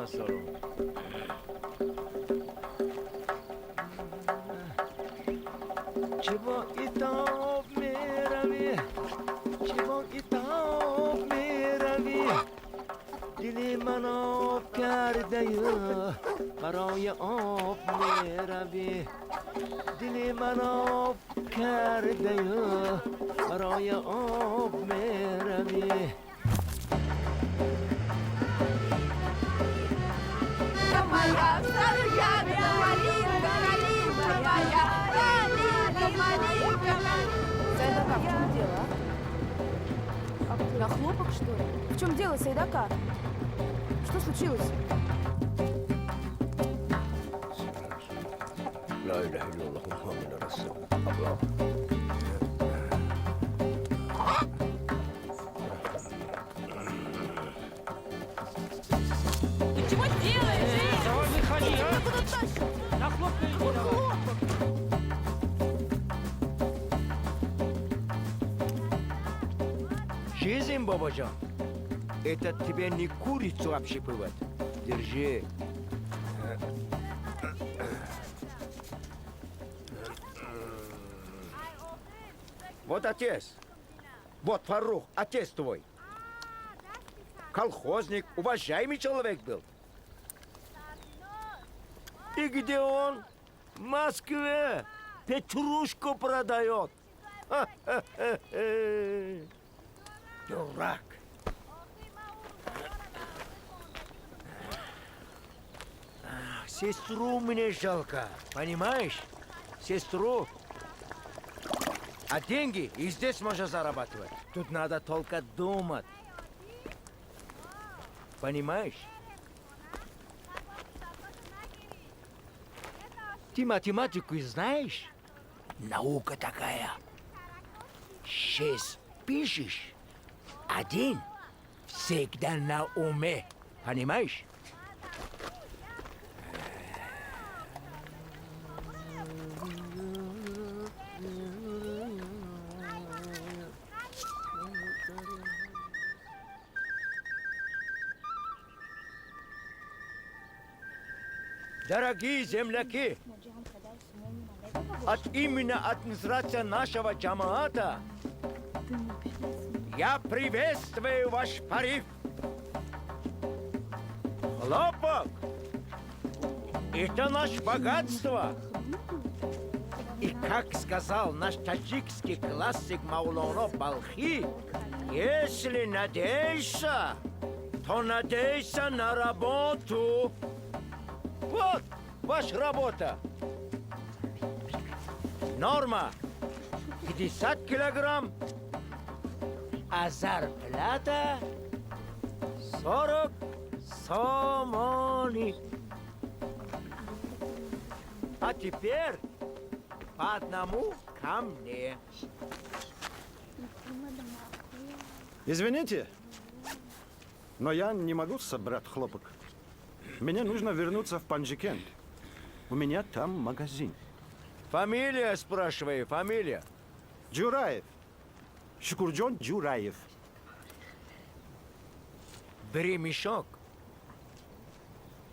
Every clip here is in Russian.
Масору. Чего и то в мирове, чего и то в мирове. Dili manop kardayı, paraya op meravi. Dili manop kardayı, paraya op meravi. Моя старая малинка, малинка моя, малинка, малинка, малинка. Сайдака, в чем дело? На хлопок, что ли? В чем дело, Сайдака? Что случилось? La ilahe illallah Muhammed Resulullah. Ты чего делаешь? Давай выходи, а? Нахлопай его. Жизнь, бабаджан, это тебе не курицу общипывать. Держи. Вот отец. Вот Фарух, отец твой. Колхозник, уважаемый человек был. И где он? В Москве. Петрушку продает. Дурак. Сестру мне жалко, понимаешь? Сестру. А деньги и здесь можно зарабатывать. Тут надо только думать. Понимаешь? Ты математику знаешь? Наука такая. 6 пишешь, 1 всегда на уме. Понимаешь? Дорогие земляки, от имени администрации нашего джамаата я приветствую ваш порыв. Хлопок – это наше богатство. И как сказал наш таджикский классик Маулана Балхи, если надеешься, то надейся на работу. Вот ваша работа. Норма 50 килограмм, а зарплата 40 сомони. А теперь по одному ко мне. Извините, но я не могу собрать хлопок. Мне нужно вернуться в Панджикент. У меня там магазин. Фамилия, спрашиваю, фамилия. Джураев. Шукурджон Джураев. Бери мешок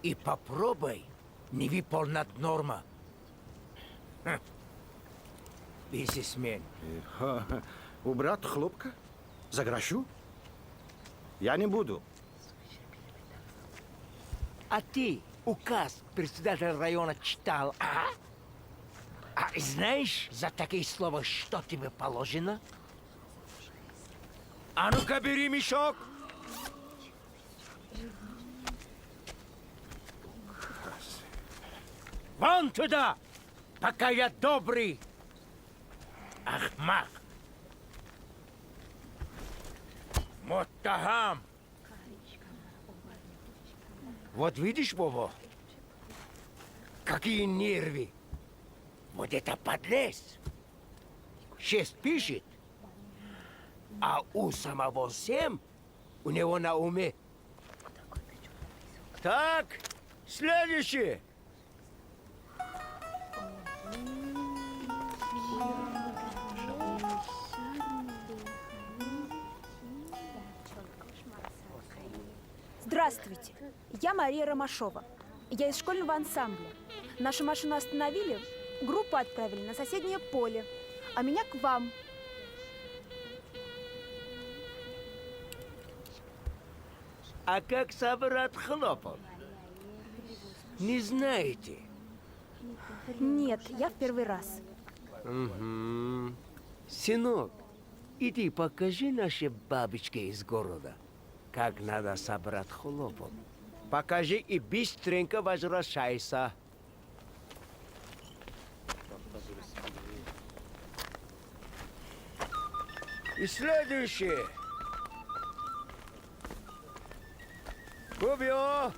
и попробуй не выполнять норму. Бизнесмен. Убрать хлопка? За грошу? Я не буду. А ты указ председателя района читал, а? А знаешь за такие слова, что тебе положено? А ну-ка бери мешок. Вон туда, пока я добрый. Ахмак. Моттахам. Вот видишь, Вова, какие нервы. Вот это подлез. 6 пишет, а у самого 7 у него на уме. Так, следующий. Здравствуйте, я Мария Ромашова. Я из школьного ансамбля. Нашу машину остановили, группу отправили на соседнее поле, а меня к вам. А как собрать хлопок? Не знаете? Нет, я в первый раз. Угу. Сынок, иди покажи нашей бабочке из города, как надо собрать хлопок. Покажи и быстренько возвращайся. И следующее. Кубио!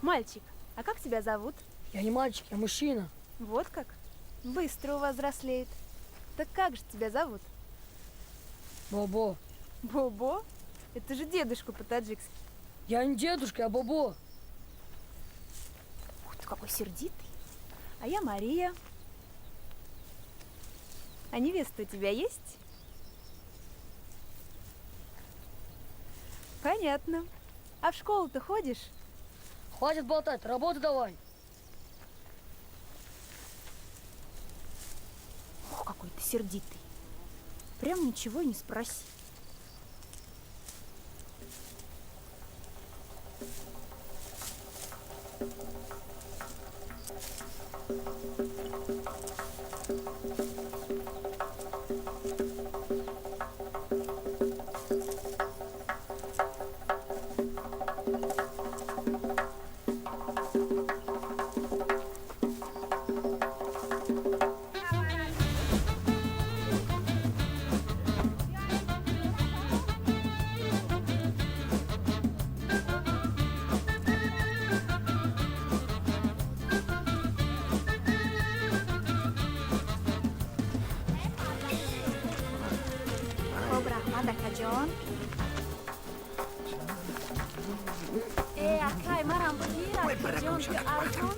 Мальчик, а как тебя зовут? Я не мальчик, я мужчина. Вот как? Быстро у вас взрослеет. Так как же тебя зовут? Бобо. Бобо? Это же дедушка по-таджикски. Я не дедушка, я Бобо. Ух ты, какой сердитый. А я Мария. А невеста у тебя есть? Понятно. А в школу ты ходишь? Хватит болтать, работу давай. Ох, какой ты сердитый. Прям ничего и не спроси. John. Akay, maram berdiri. John, John.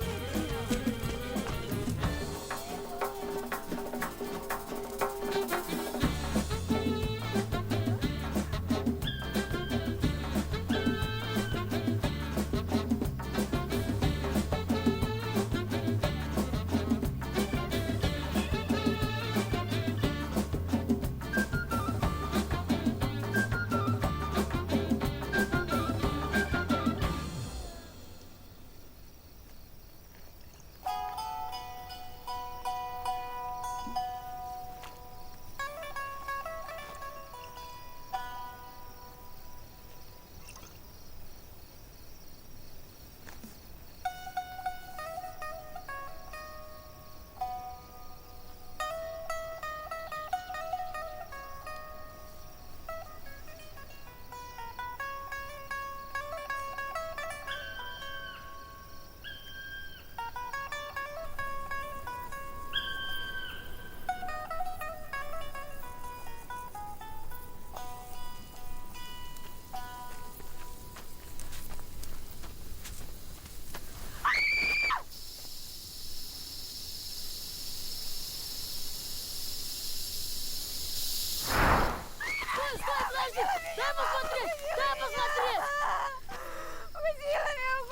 подожди! Дай посмотреть! Дай посмотреть!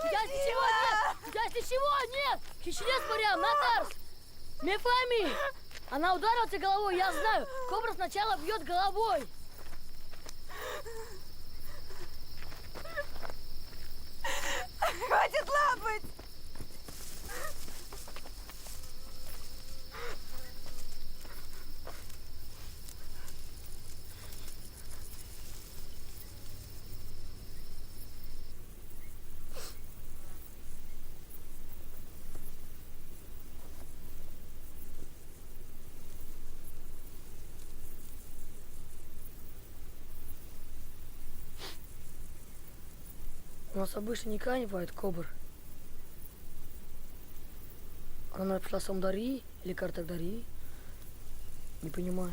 Здесь ничего нет! Здесь ничего нет! Хищнец Мариам, Натарс! Мефами! Она ударила тебя головой, я знаю! Кобра сначала бьет головой! Хватит лапать! У нас обычно никогда не бывает кобр. Она пришла с Амдарии или Картагдарии? Не понимаю.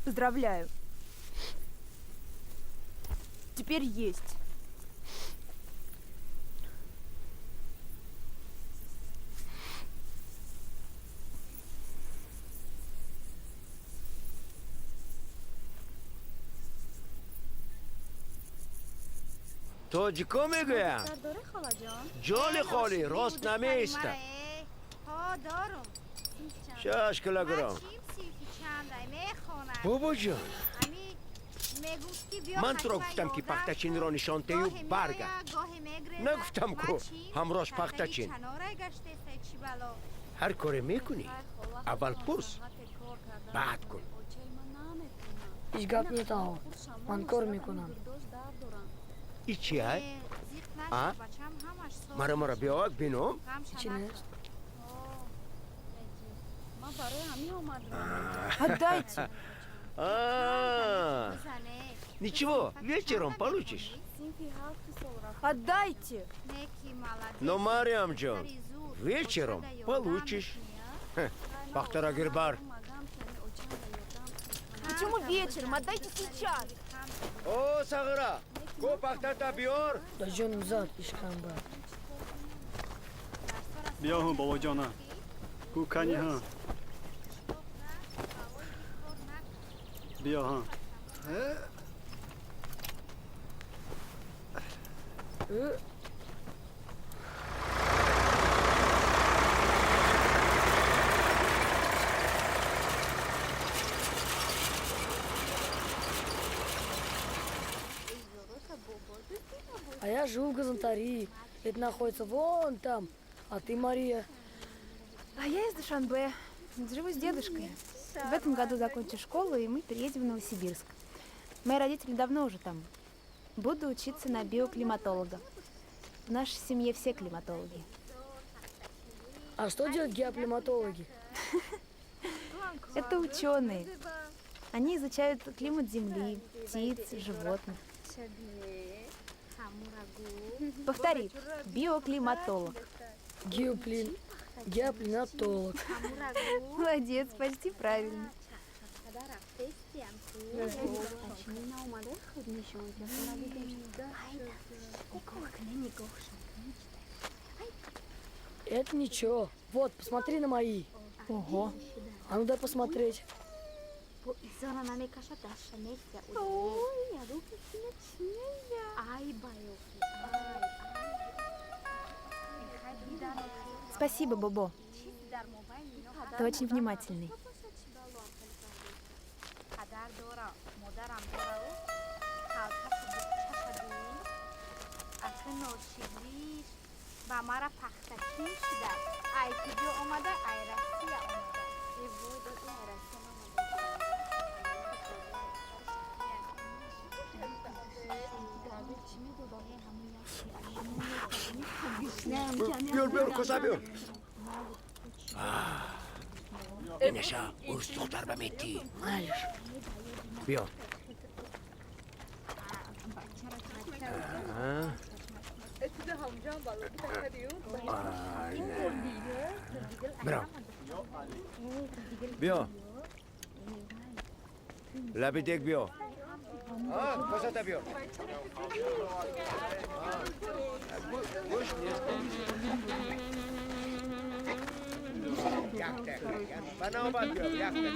Поздравляю. Теперь есть. Тоджико میگویم داره خاله جان جال خالی راست نمیسته ها دارم 6 کیلوگرم بابا جان من تو را گفتم که پختچین را نشان دهی و برگرد نگفتم که همراهش پختچین هر کاری میکنی اول پرس بعد کن Hiç gapmıyor o. Man kor میکنم. ای چی های؟ مرا بیاوک بینم چی نیست؟ Отдайте. Ничего, вечером получишь. Отдайте. Но, Мариам Джон, вечером получишь. Бахтара Гирбар. Почему вечером? Отдайте сейчас. О, Сагыра, ко бахтата биор. Da canım zat işkembe. بیا هم بابا جانا کو کنی ها بیا ها А я живу в Газантарии. Это находится вон там. А ты, Мария? А я из Душанбе. Живу с дедушкой. В этом году закончу школу, и мы переедем в Новосибирск. Мои родители давно уже там. Буду учиться на биоклиматолога. В нашей семье все климатологи. А что делают геоклиматологи? Это ученые. Они изучают климат Земли, птиц, животных. Повтори. Биоклиматолог. Геоклиматолог. Молодец, почти правильно. Это ничего. Вот, посмотри на мои. Ого. А ну дай посмотреть. Спасибо, Бобо. Ты очень внимательный. بیار کسا بیار نشا ارز دختر بمیتی Знаешь. بیار برام بیا لبی دیگ بیا کسا تا بیار Yaktek. Bana bak diyor, yaktek.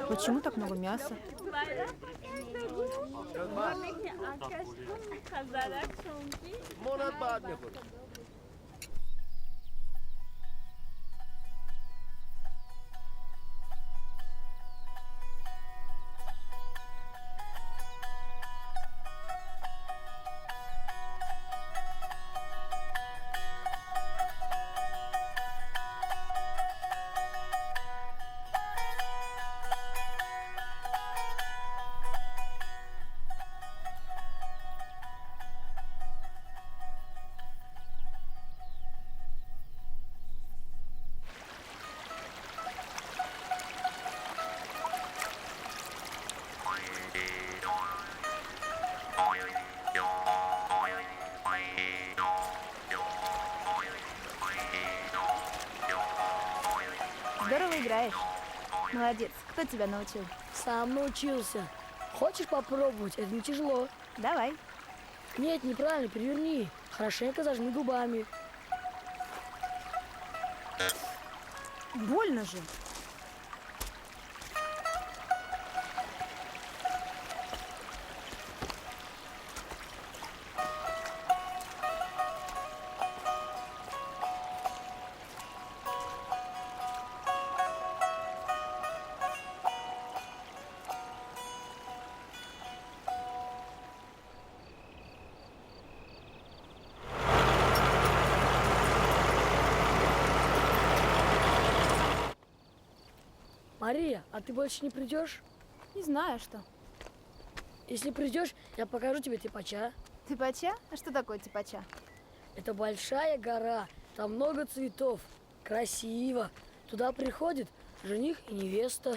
Почему так много мяса? Здорово играешь. Молодец. Кто тебя научил? Сам научился. Хочешь попробовать? Это не тяжело. Давай. Нет, неправильно, переверни. Хорошенько зажми губами. Больно же. Мария, а ты больше не придешь? Не знаю, что. Если придешь, я покажу тебе Типача. Типача? А что такое Типача? Это большая гора, там много цветов. Красиво. Туда приходит жених и невеста.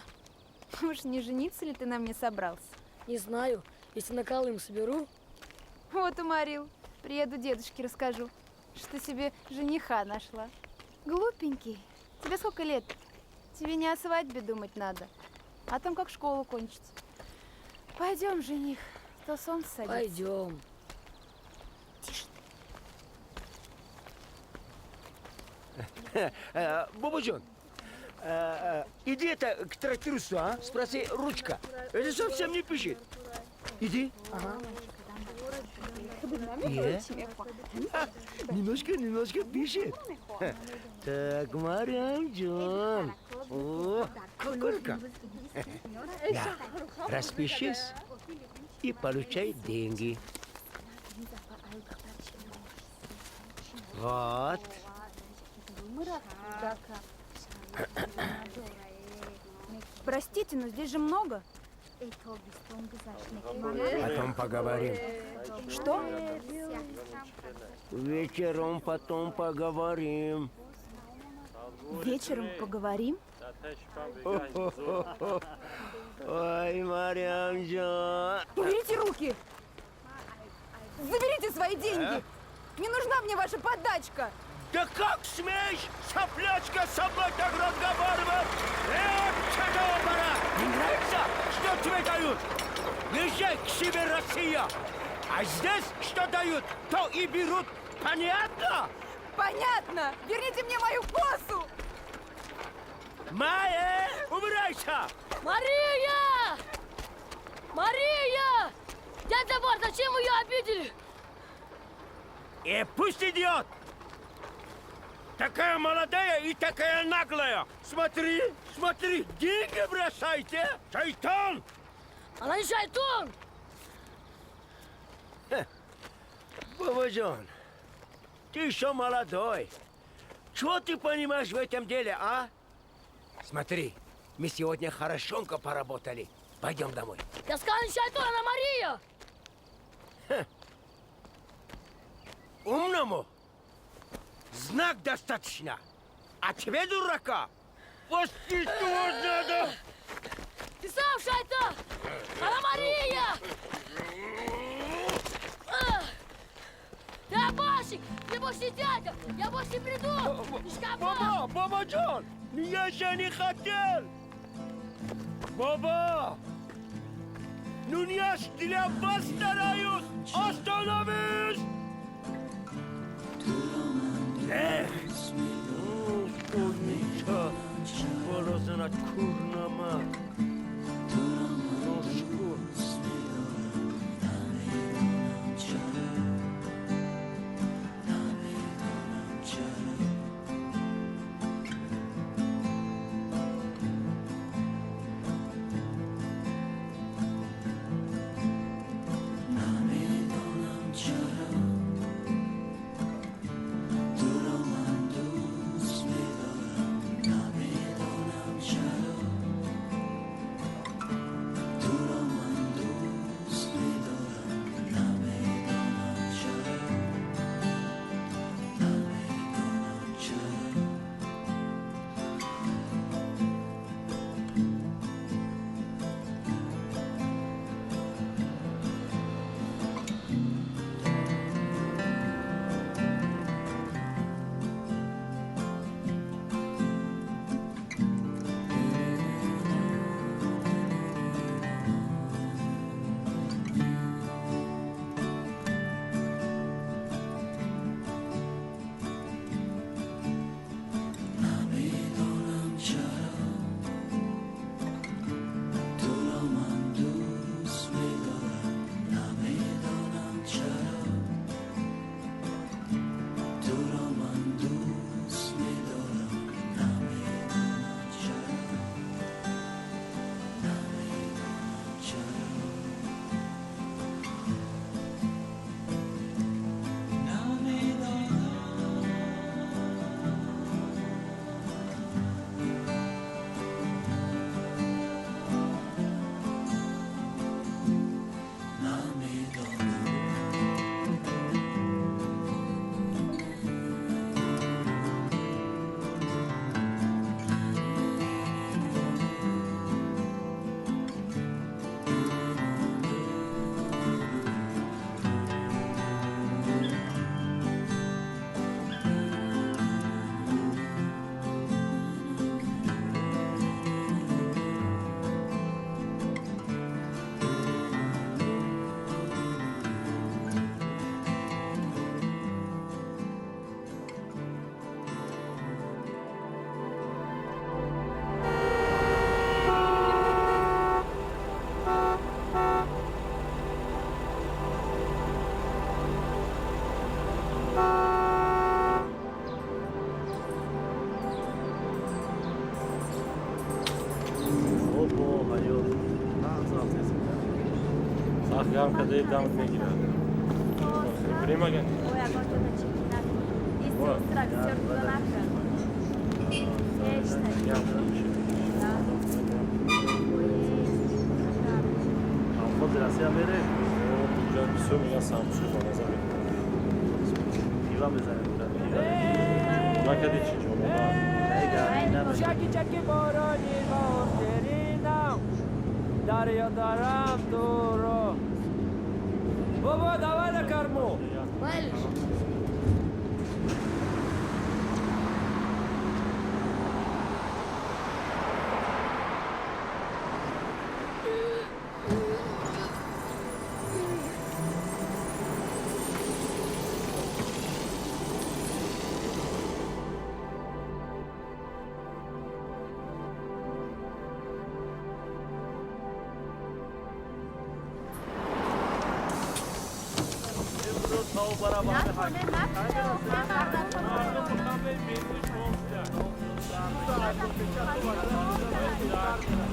Уж не жениться ли ты на мне собрался? Не знаю, если на Колым соберу. Вот уморил. Приеду дедушке расскажу, что себе жениха нашла. Глупенький. Тебе сколько лет? Тебе не о свадьбе думать надо, а о том, как школу кончить. Пойдем, жених, то солнце садится. Пойдем. Тише Бабаджон, иди это к трактирусту, а? Спроси, ручка. Это совсем не пишет. Иди. Немножко пишет. Так, Марьямджон. О, сколько? Да, распишись и получай деньги. Вот. Простите, но здесь же много. Потом поговорим. Что? Вечером потом поговорим. Вечером поговорим? Ой, Марьямджон. Уберите руки! Заберите свои деньги! Не нужна мне ваша подачка! Да как смеешь, соплячка, со мной так разговаривать? Чего пора? Не нравится, что тебе дают? Езжай к себе, Россия! А здесь что дают, то и берут. Понятно? Понятно! Верните мне мою косу! Майя, убирайся! Мария! Мария! Дядя Бар, зачем вы ее обидели? И пусть идет! Такая молодая и такая наглая! Смотри, смотри, деньги бросайте! Шайтан! Она не шайтан! Бабаджон, ты еще молодой. Что ты понимаешь в этом деле, а? Смотри, мы сегодня хорошенько поработали. Пойдем домой. Я сказал, не шайтан, она Мария! Умному знак достаточно. А тебе, дурака, восхищать надо. Ты сам шайтан! Она Мария! Ты обманщик! Ты больше не дядя! Я больше не приду! Ты шкафа! Бабаджон, я же не хотел. Баба, ну я ж для вас стараюсь. Остановись! Эх, ну, что Понад курнама. Ножку. Ямка да и там фигня. Примаген. Podrazia bere. Все, меня сам все назовет. Ivan بزنه. Накади чичо, да. چکی چکی بارانی بافترینم دریا دارم تو رو بابا دوال کرمو Валишь? نکنه